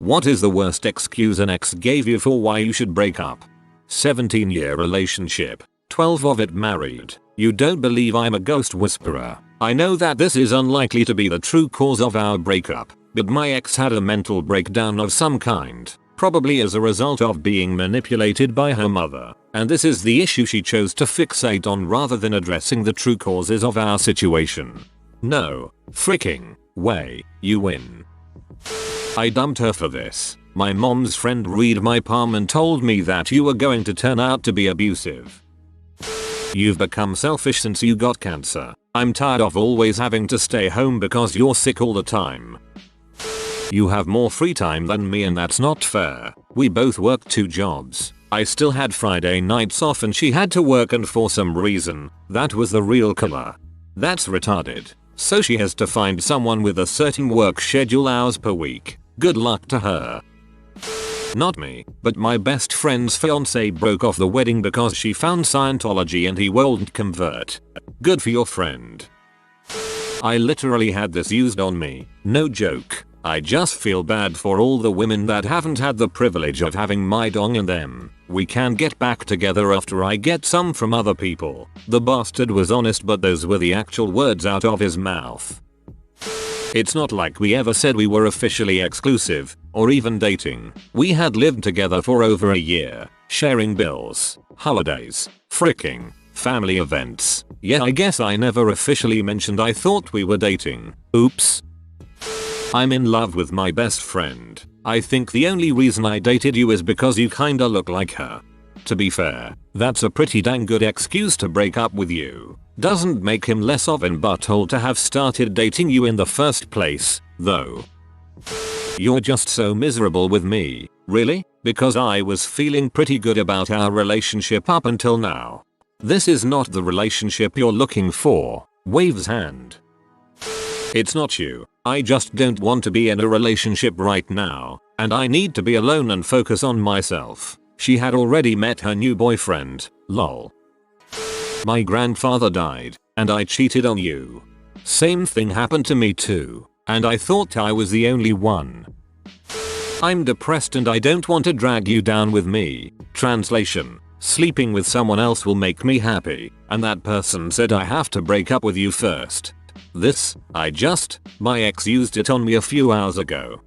What is the worst excuse an ex gave you for why you should break up? 17-year relationship. 12 of it married. You don't believe I'm a ghost whisperer. I know that this is unlikely to be the true cause of our breakup, but my ex had a mental breakdown of some kind, probably as a result of being manipulated by her mother, and this is the issue she chose to fixate on rather than addressing the true causes of our situation. No freaking way, you win. I dumped her for this. My mom's friend read my palm and told me that you were going to turn out to be abusive. You've become selfish since you got cancer. I'm tired of always having to stay home because you're sick all the time. You have more free time than me and that's not fair. We both work 2 jobs. I still had Friday nights off and she had to work, and for some reason, that was the real killer. That's retarded. So she has to find someone with a certain work schedule hours per week. Good luck to her. Not me, but my best friend's fiance broke off the wedding because she found Scientology and he won't convert. Good for your friend. I literally had this used on me. No joke. I just feel bad for all the women that haven't had the privilege of having my dong in them. We can get back together after I get some from other people. The bastard was honest, but those were the actual words out of his mouth. It's not like we ever said we were officially exclusive, or even dating. We had lived together for over a year, sharing bills, holidays, freaking family events. Yeah, I guess I never officially mentioned I thought we were dating. Oops. I'm in love with my best friend. I think the only reason I dated you is because you kinda look like her. To be fair, that's a pretty dang good excuse to break up with you. Doesn't make him less of an butthole to have started dating you in the first place, though. You're just so miserable with me. Really? Because I was feeling pretty good about our relationship up until now. This is not the relationship you're looking for. Waves hand. It's not you. I just don't want to be in a relationship right now, and I need to be alone and focus on myself. She had already met her new boyfriend, lol. My grandfather died, and I cheated on you. Same thing happened to me too, and I thought I was the only one. I'm depressed and I don't want to drag you down with me. Translation: sleeping with someone else will make me happy, and that person said I have to break up with you first. My ex used it on me a few hours ago.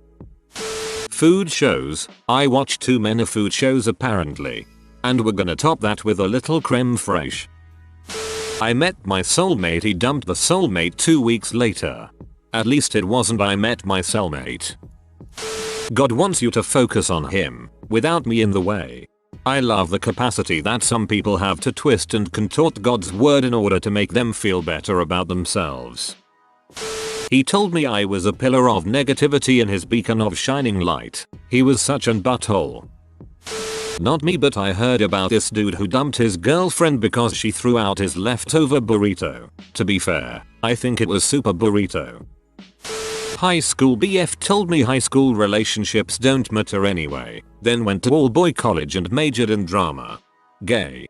Food shows. I watch too many food shows apparently. And we're gonna top that with a little creme fraiche. I met my soulmate, he dumped the soulmate 2 weeks later. At least it wasn't I met my cellmate. God wants you to focus on him, without me in the way. I love the capacity that some people have to twist and contort God's word in order to make them feel better about themselves. He told me I was a pillar of negativity and his beacon of shining light. He was such an butthole. Not me, but I heard about this dude who dumped his girlfriend because she threw out his leftover burrito. To be fair, I think it was super burrito. High school BF told me high school relationships don't matter anyway, then went to all boy college and majored in drama. Gay.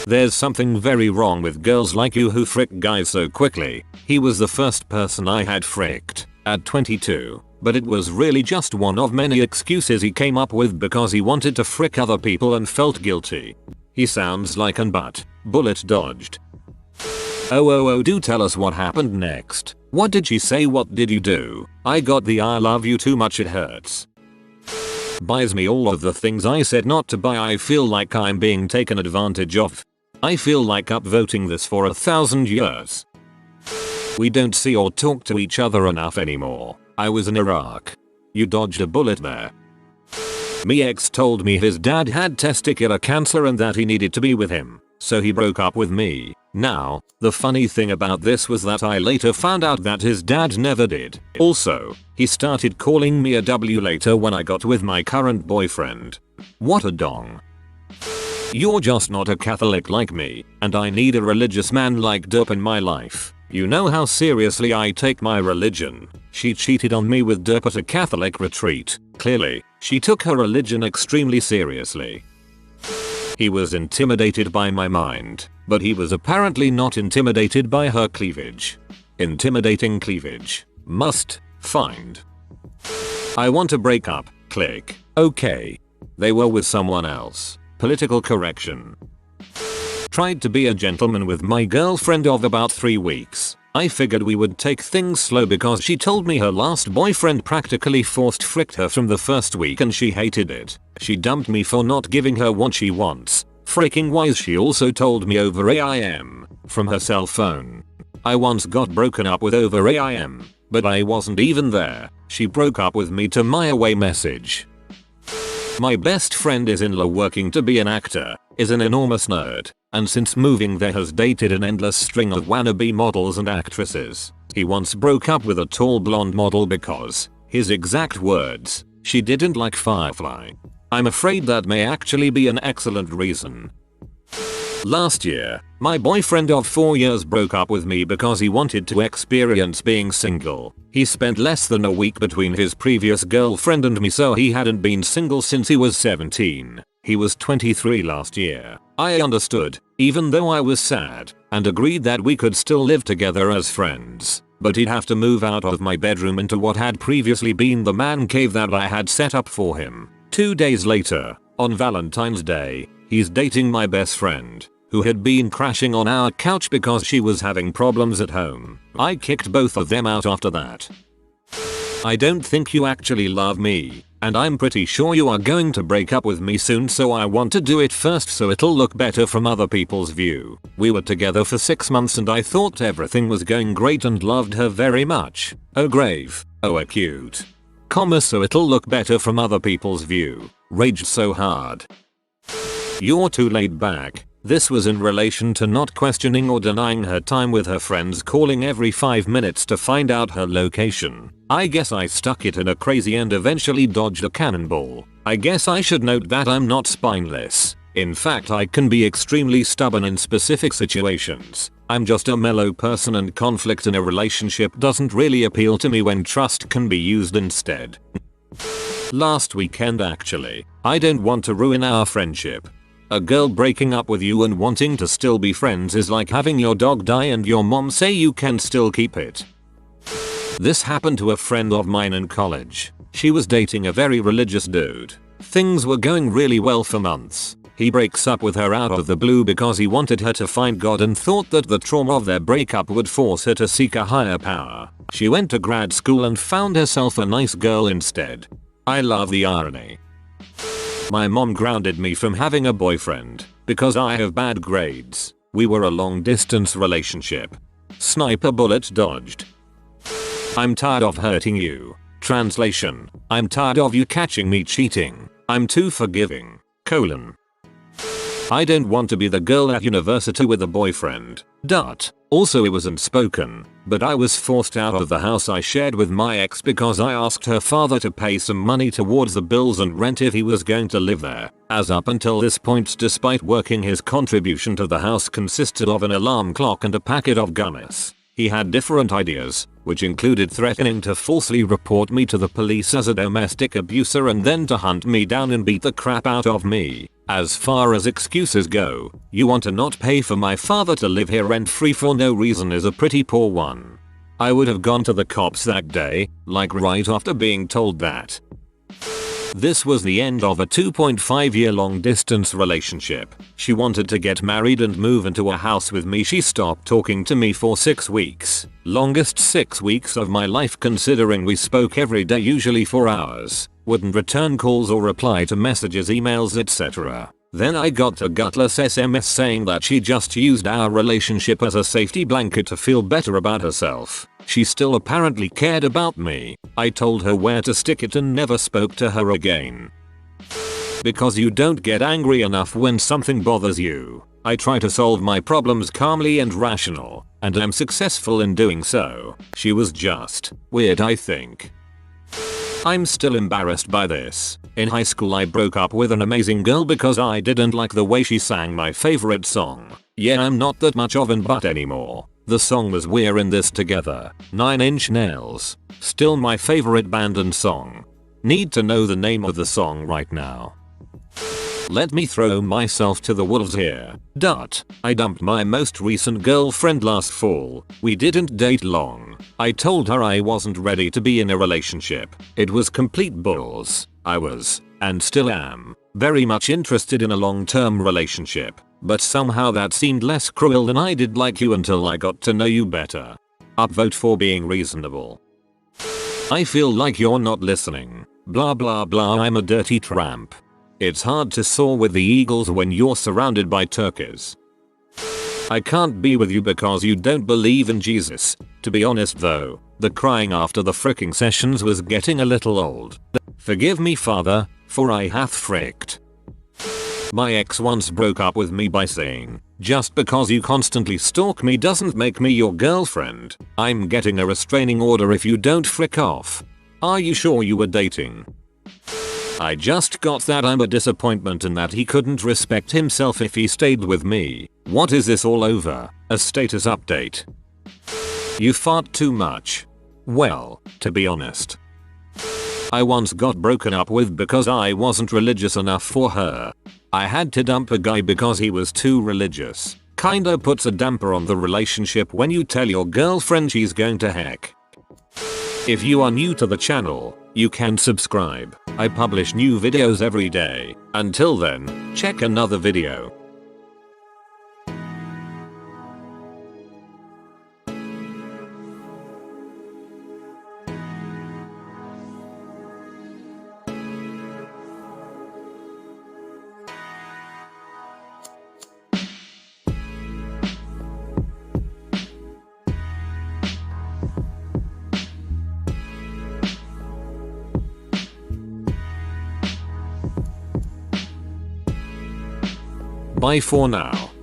There's something very wrong with girls like you who frick guys so quickly. He was the first person I had fricked at 22, but it was really just one of many excuses he came up with because he wanted to frick other people and felt guilty. He sounds like an butt. Bullet dodged. Oh, do tell us what happened next. What did she say? What did you do? I got the I love you too much it hurts. Buys me all of the things I said not to buy. I feel like I'm being taken advantage of. I feel like upvoting this for 1,000 years. We don't see or talk to each other enough anymore. I was in Iraq. You dodged a bullet there. Me ex told me his dad had testicular cancer and that he needed to be with him, so he broke up with me. Now, the funny thing about this was that I later found out that his dad never did. Also, he started calling me a W later when I got with my current boyfriend. What a dong. You're just not a Catholic like me, and I need a religious man like Derp in my life. You know how seriously I take my religion. She cheated on me with Derp at a Catholic retreat. Clearly, she took her religion extremely seriously. He was intimidated by my mind, but he was apparently not intimidated by her cleavage. Intimidating cleavage. Must find. I want to break up. Click. Okay. They were with someone else. Political correction. Tried to be a gentleman with my girlfriend of about 3 weeks. I figured we would take things slow because she told me her last boyfriend practically fricked her from the first week and she hated it. She dumped me for not giving her what she wants. Freaking wise, she also told me over AIM from her cell phone. I once got broken up with over AIM, but I wasn't even there. She broke up with me to my away message. My best friend is in law working to be an actor, is an enormous nerd, and since moving there has dated an endless string of wannabe models and actresses. He once broke up with a tall blonde model because, his exact words, she didn't like Firefly. I'm afraid that may actually be an excellent reason. Last year, my boyfriend of 4 years broke up with me because he wanted to experience being single. He spent less than a week between his previous girlfriend and me, so he hadn't been single since he was 17. He was 23 last year. I understood, even though I was sad, and agreed that we could still live together as friends. But he'd have to move out of my bedroom into what had previously been the man cave that I had set up for him. 2 days later, on Valentine's Day, he's dating my best friend, who had been crashing on our couch because she was having problems at home. I kicked both of them out after that. I don't think you actually love me, and I'm pretty sure you are going to break up with me soon, so I want to do it first so it'll look better from other people's view. We were together for 6 months and I thought everything was going great and loved her very much. Oh grave. Oh acute. So it'll look better from other people's view. Raged so hard. You're too laid back. This was in relation to not questioning or denying her time with her friends, calling every 5 minutes to find out her location. I guess I stuck it in a crazy and eventually dodged a cannonball. I guess I should note that I'm not spineless. In fact, I can be extremely stubborn in specific situations. I'm just a mellow person and conflict in a relationship doesn't really appeal to me when trust can be used instead. Last weekend actually. I don't want to ruin our friendship. A girl breaking up with you and wanting to still be friends is like having your dog die and your mom say you can still keep it. This happened to a friend of mine in college. She was dating a very religious dude. Things were going really well for months. He breaks up with her out of the blue because he wanted her to find God and thought that the trauma of their breakup would force her to seek a higher power. She went to grad school and found herself a nice girl instead. I love the irony. My mom grounded me from having a boyfriend because I have bad grades. We were a long distance relationship. Sniper bullet dodged. I'm tired of hurting you. Translation: I'm tired of you catching me cheating. I'm too forgiving. I don't want to be the girl at university with a boyfriend. Also, it was unspoken, but I was forced out of the house I shared with my ex because I asked her father to pay some money towards the bills and rent if he was going to live there. As up until this point, despite working, his contribution to the house consisted of an alarm clock and a packet of gummies. He had different ideas, which included threatening to falsely report me to the police as a domestic abuser and then to hunt me down and beat the crap out of me. As far as excuses go, you want to not pay for my father to live here rent free for no reason is a pretty poor one. I would have gone to the cops that day, like right after being told that. This was the end of a 2.5-year long distance relationship. She wanted to get married and move into a house with me. She stopped talking to me for 6 weeks. Longest 6 weeks of my life considering we spoke every day, usually for hours. Wouldn't return calls or reply to messages, emails, etc. Then I got a gutless SMS saying that she just used our relationship as a safety blanket to feel better about herself. She still apparently cared about me. I told her where to stick it and never spoke to her again. Because you don't get angry enough when something bothers you. I try to solve my problems calmly and rational, and am successful in doing so. She was just weird, I think. I'm still embarrassed by this. In high school I broke up with an amazing girl because I didn't like the way she sang my favorite song. Yeah, I'm not that much of an butt anymore. The song was We're in This Together, 9 Inch Nails. Still my favorite band and song. Need to know the name of the song right now. Let me throw myself to the wolves here. I dumped my most recent girlfriend last fall. We didn't date long. I told her I wasn't ready to be in a relationship. It was complete balls. I was, and still am, very much interested in a long-term relationship, but somehow that seemed less cruel than I did like you until I got to know you better. Upvote for being reasonable. I feel like you're not listening. Blah blah blah, I'm a dirty tramp. It's hard to soar with the eagles when you're surrounded by turkeys. I can't be with you because you don't believe in Jesus. To be honest though, the crying after the fricking sessions was getting a little old. Forgive me, Father, for I hath fricked. My ex once broke up with me by saying, just because you constantly stalk me doesn't make me your girlfriend. I'm getting a restraining order if you don't frick off. Are you sure you were dating? I just got that I'm a disappointment and that he couldn't respect himself if he stayed with me. What is this all over? A status update. You fart too much. Well, to be honest, I once got broken up with because I wasn't religious enough for her. I had to dump a guy because he was too religious. Kinda puts a damper on the relationship when you tell your girlfriend she's going to heck. If you are new to the channel, you can subscribe. I publish new videos every day. Until then, check another video. Bye for now.